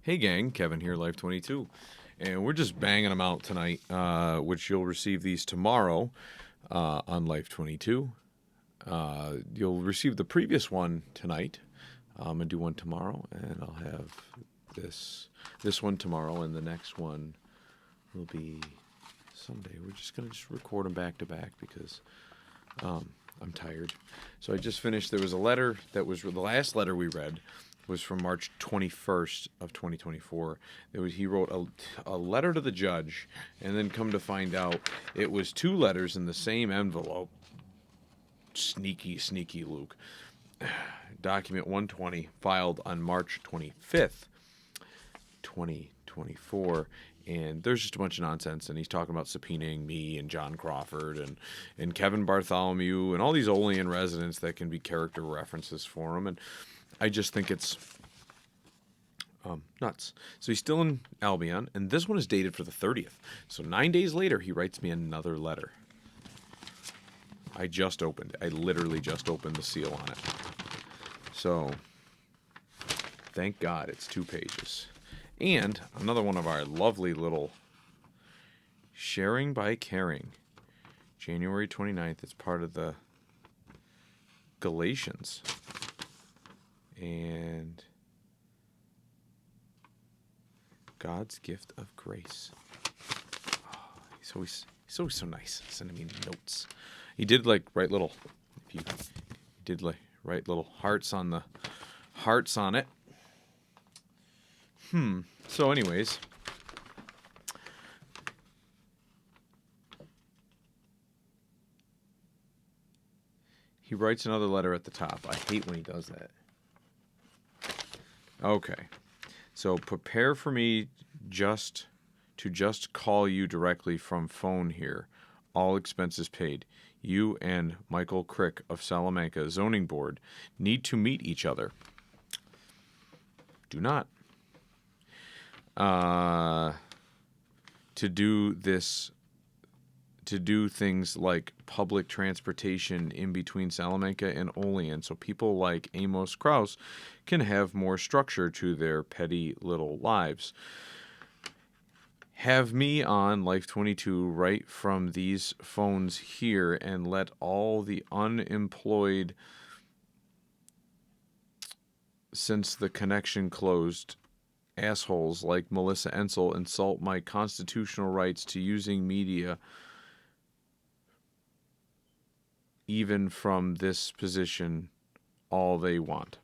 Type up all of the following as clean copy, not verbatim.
Hey gang, Kevin here, Life22, and we're just banging them out tonight, which you'll receive these tomorrow on Life22. You'll receive the previous one tonight. I'm gonna do one tomorrow, and I'll have this one tomorrow, and the next one will be someday. We're just gonna record them back to back because I'm tired. So I just finished. There was a letter that was the last letter we read was from March 21st of 2024. He wrote a letter to the judge, and then come to find out it was two letters in the same envelope. Sneaky Luke. Document 120 filed on March 25th, 2024. And there's just a bunch of nonsense, and he's talking about subpoenaing me and John Crawford and Kevin Bartholomew and all these Olean residents that can be character references for him. And I just think it's nuts. So he's still in Albion, and this one is dated for the 30th. So 9 days later, he writes me another letter. I literally just opened the seal on it. So thank God it's 2 pages. And another one of our lovely little Sharing by Caring, January 29th. It's part of the Galatians. And God's gift of grace. Oh, he's always so nice sending me notes. He did write little hearts on it. So anyways, he writes another letter at the top. I hate when he does that. Okay. So prepare for me to call you directly from phone here. All expenses paid. You and Michael Crick of Salamanca Zoning Board need to meet each other. Do not. To do things like public transportation in between Salamanca and Olean, so people like Amos Kraus can have more structure to their petty little lives. Have me on Life22 right from these phones here, and let all the unemployed, since the connection closed, assholes like Melissa Ensel insult my constitutional rights to using media even from this position all they want.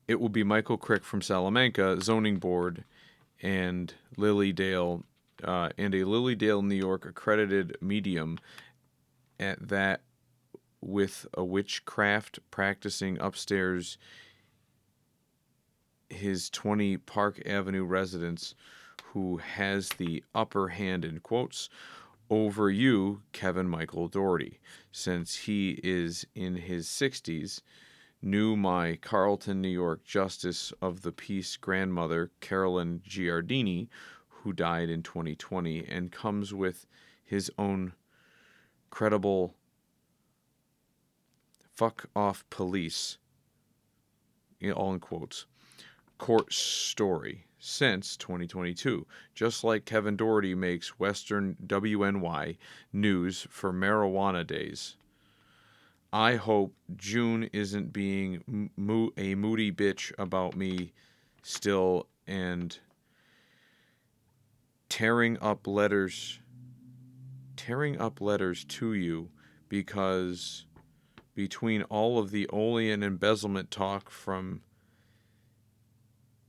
It will be Michael Crick from Salamanca Zoning Board and Lilydale and a Lilydale, New York accredited medium at that, with a witchcraft practicing upstairs his 20 Park Avenue residence, who has the upper hand, in quotes, over you, Kevin Michael Doherty, since he is in his 60s, knew my Carlton, New York Justice of the Peace grandmother, Carolyn Giardini, who died in 2020, and comes with his own credible fuck off police, all in quotes, court story since 2022, just like Kevin Doherty makes Western WNY news for marijuana days. I hope June isn't being a moody bitch about me still and tearing up letters to you, because between all of the Olean embezzlement talk from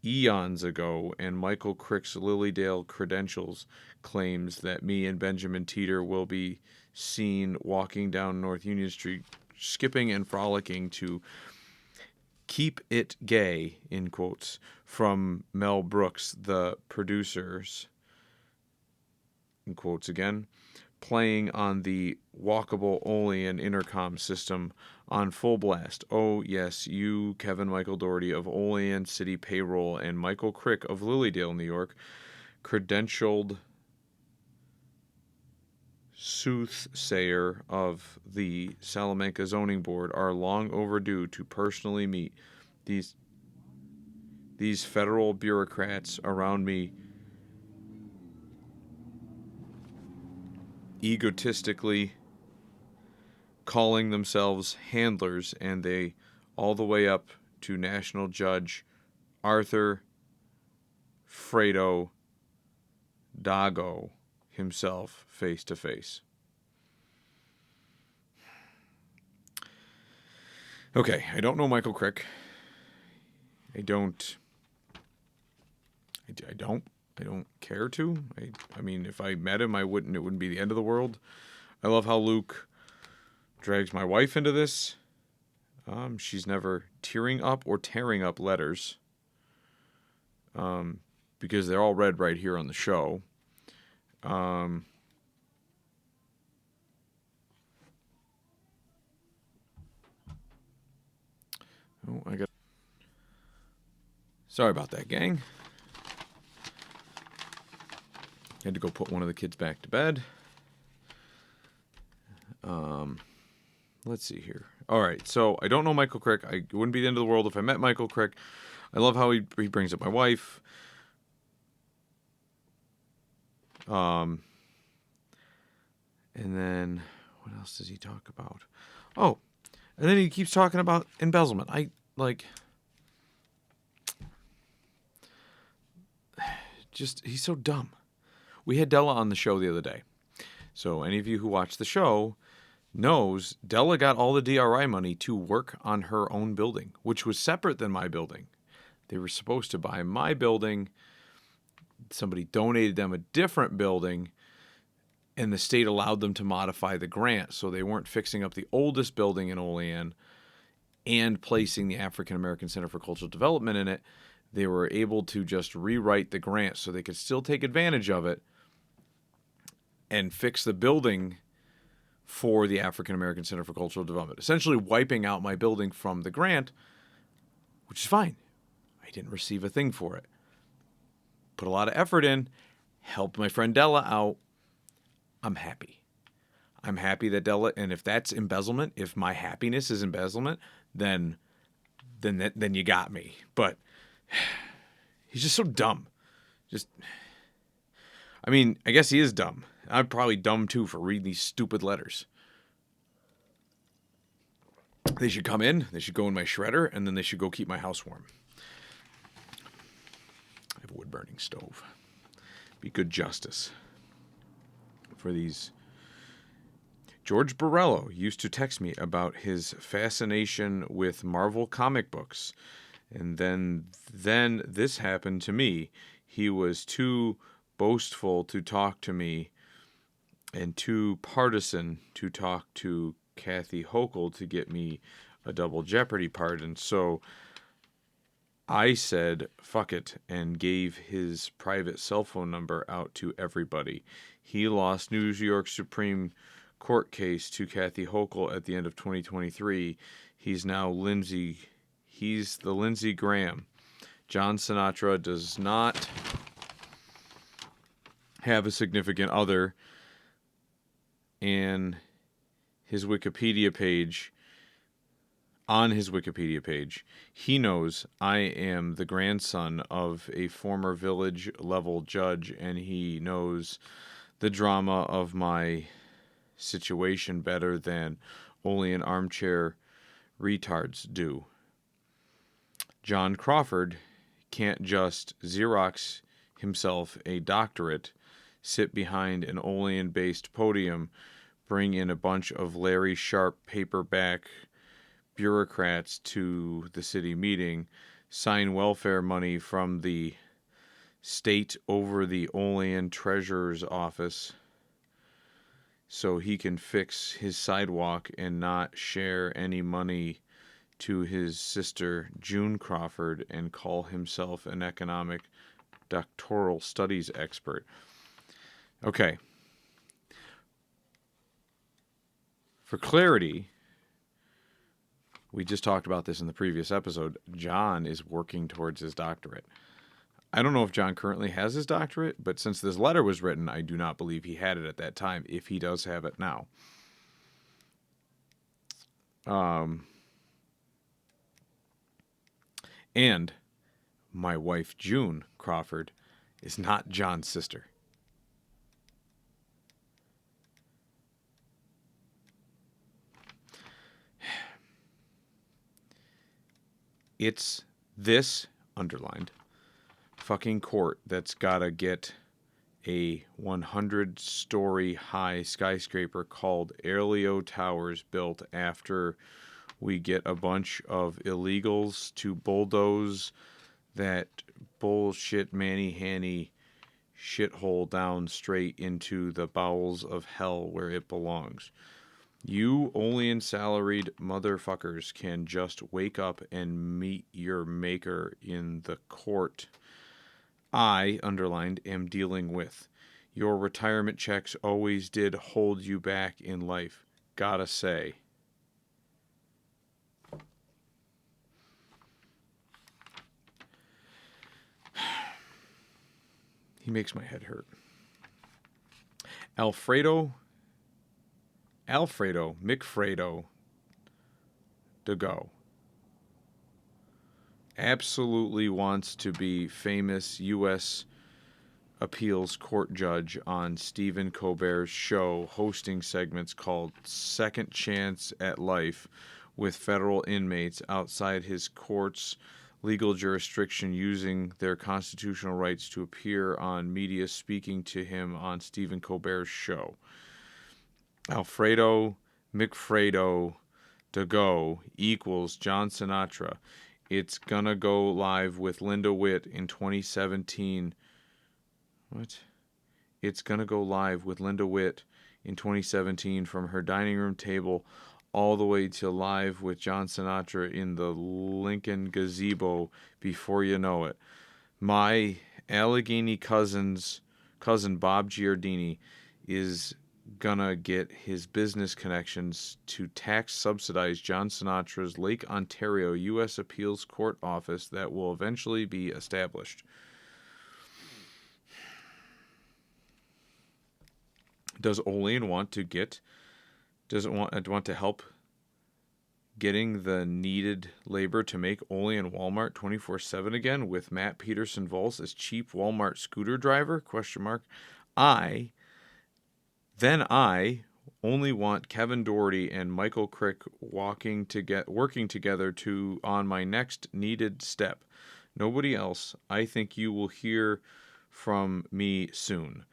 eons ago and Michael Crick's Lilydale credentials claims that me and Benjamin Teeter will be seen walking down North Union Street, skipping and frolicking to Keep It Gay, in quotes, from Mel Brooks, the producers, in quotes again, playing on the walkable Olean intercom system on full blast. Oh, yes, you, Kevin Michael Doherty of Olean City Payroll, and Michael Crick of Lilydale, New York, credentialed soothsayer of the Salamanca Zoning Board, are long overdue to personally meet these these federal bureaucrats around me egotistically calling themselves handlers, and they all the way up to National Judge Arthur Fredo Dago himself face to face. Okay, I don't know Michael Crick. I don't care to. I mean, if I met him, it wouldn't be the end of the world. I love how Luke drags my wife into this. She's never tearing up or tearing up letters. Because they're all read right here on the show. Sorry about that, gang. Had to go put one of the kids back to bed. Let's see here. All right, so I don't know Michael Crick. It wouldn't be the end of the world if I met Michael Crick. I love how he brings up my wife. And then what else does he talk about? Oh, and then he keeps talking about embezzlement. He's so dumb. We had Della on the show the other day. So any of you who watch the show knows Della got all the DRI money to work on her own building, which was separate than my building. They were supposed to buy my building. Somebody donated them a different building, and the state allowed them to modify the grant. So they weren't fixing up the oldest building in Olean and placing the African American Center for Cultural Development in it. They were able to just rewrite the grant so they could still take advantage of it and fix the building for the African American Center for Cultural Development, essentially wiping out my building from the grant, which is fine. I didn't receive a thing for it. Put a lot of effort in, helped my friend Della out. I'm happy. I'm happy that Della, and if that's embezzlement, if my happiness is embezzlement, then you got me. But he's just so dumb. I guess he is dumb. I'm probably dumb too for reading these stupid letters. They should come in, they should go in my shredder, and then they should go keep my house warm. I have a wood-burning stove. Be good justice for these. George Borello used to text me about his fascination with Marvel comic books. And then this happened to me. He was too boastful to talk to me and too partisan to talk to Kathy Hochul to get me a double jeopardy pardon. So I said, fuck it, and gave his private cell phone number out to everybody. He lost New York Supreme Court case to Kathy Hochul at the end of 2023. He's now He's the Lindsey Graham. John Sinatra does not have a significant other, and his Wikipedia page, on his Wikipedia page, he knows I am the grandson of a former village level judge, and he knows the drama of my situation better than only an armchair retards do. John Crawford can't just Xerox himself a doctorate, sit behind an Olean-based podium, bring in a bunch of Larry Sharp paperback bureaucrats to the city meeting, sign welfare money from the state over the Olean treasurer's office so he can fix his sidewalk and not share any money to his sister June Crawford and call himself an economic doctoral studies expert. Okay. For clarity, we just talked about this in the previous episode. John is working towards his doctorate. I don't know if John currently has his doctorate, but since this letter was written, I do not believe he had it at that time, if he does have it now. And my wife June Crawford is not John's sister. It's this, underlined, fucking court that's gotta get a 100-story high skyscraper called Airleo Towers built after we get a bunch of illegals to bulldoze that bullshit Manny-Hanny shithole down straight into the bowels of hell where it belongs. You Olean salaried motherfuckers can just wake up and meet your maker in the court I, underlined, am dealing with. Your retirement checks always did hold you back in life. Gotta say. He makes my head hurt. Alfredo McFredo to go. Absolutely wants to be famous U.S. appeals court judge on Stephen Colbert's show, hosting segments called Second Chance at Life with federal inmates outside his court's legal jurisdiction using their constitutional rights to appear on media speaking to him on Stephen Colbert's show. Alfredo McFredo to go equals John Sinatra. It's gonna go live with Linda Witt in 2017. What? It's gonna go live with Linda Witt in 2017 from her dining room table all the way to live with John Sinatra in the Lincoln gazebo before you know it. My Allegheny cousin Bob Giardini is gonna get his business connections to tax subsidize John Sinatra's Lake Ontario U.S. Appeals Court office that will eventually be established. Does Olean want to help getting the needed labor to make Olean Walmart 24/7 again with Matt Peterson-Volz as cheap Walmart scooter driver? ? I only want Kevin Doherty and Michael Crick working together on my next needed step. Nobody else. I think you will hear from me soon.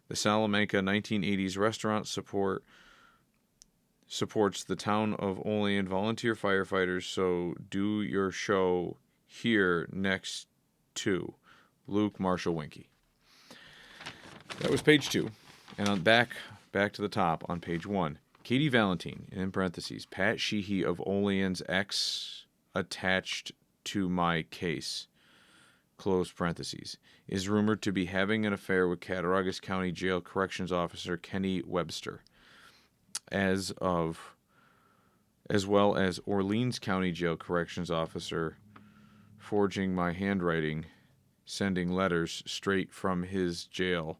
The Salamanca 1980s restaurant supports the town of Olean volunteer firefighters, so do your show here next to Luke Marshall Winky. That was page 2. And on back to the top on page 1. Katie Valentine, in parentheses, Pat Sheehy of Olean's ex attached to my case, close parentheses, is rumored to be having an affair with Cattaraugus County Jail Corrections Officer Kenny Webster, as well as Orleans County Jail Corrections Officer forging my handwriting, sending letters straight from his jail,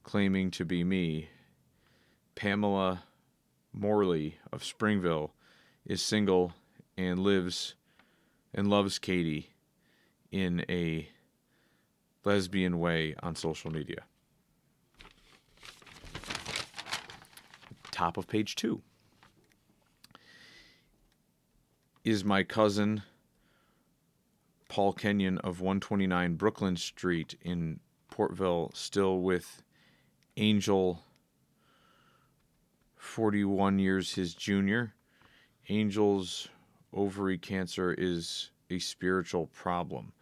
claiming to be me. Pamela Morley of Springville is single and loves Katie in a lesbian way on social media. Top of page 2. Is my cousin Paul Kenyon of 129 Brooklyn Street in Portville still with Angel, 41 years his junior? Angel's ovary cancer is a spiritual problem.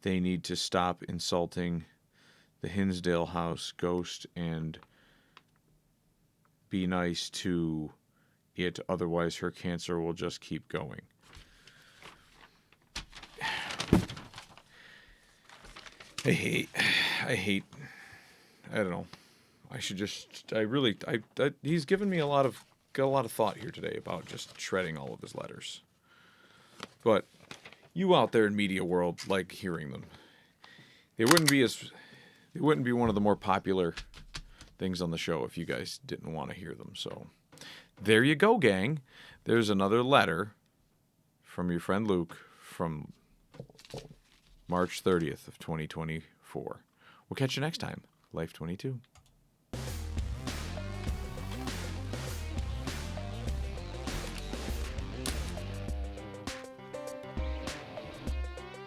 They need to stop insulting the Hinsdale House ghost and be nice to it, otherwise her cancer will just keep going. I don't know. He's given me got a lot of thought here today about just shredding all of his letters. But you out there in media world like hearing them. They wouldn't be one of the more popular things on the show if you guys didn't want to hear them. So there you go, gang. There's another letter from your friend Luke from March 30th of 2024. We'll catch you next time. Life 22.